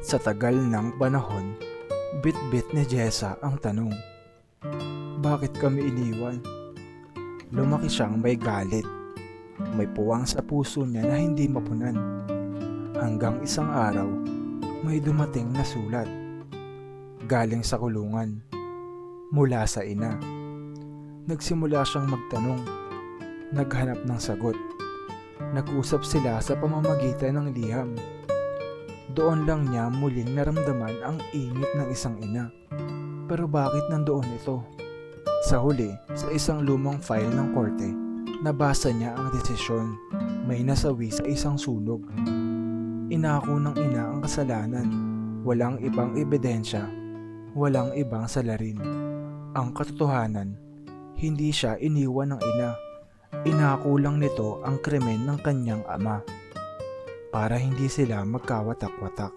Sa tagal ng panahon, bit-bit ni Jessa ang tanong, bakit kami iniwan? Lumaki siyang may galit, may puwang sa puso niya na hindi mapunan. Hanggang isang araw, may dumating na sulat. Galing sa kulungan, mula sa ina. Nagsimula siyang magtanong, naghanap ng sagot. Nag-usap sila sa pamamagitan ng liham. Doon lang niya muling naramdaman ang init ng isang ina. Pero bakit nandoon ito? Sa huli, sa isang lumang file ng korte, nabasa niya ang desisyon. May nasawi sa isang sunog. Inako ng ina ang kasalanan. Walang ibang ebidensya. Walang ibang salarin. Ang katotohanan, hindi siya iniwan ng ina. Inako lang nito ang krimen ng kanyang ama para hindi sila magkawatak-watak.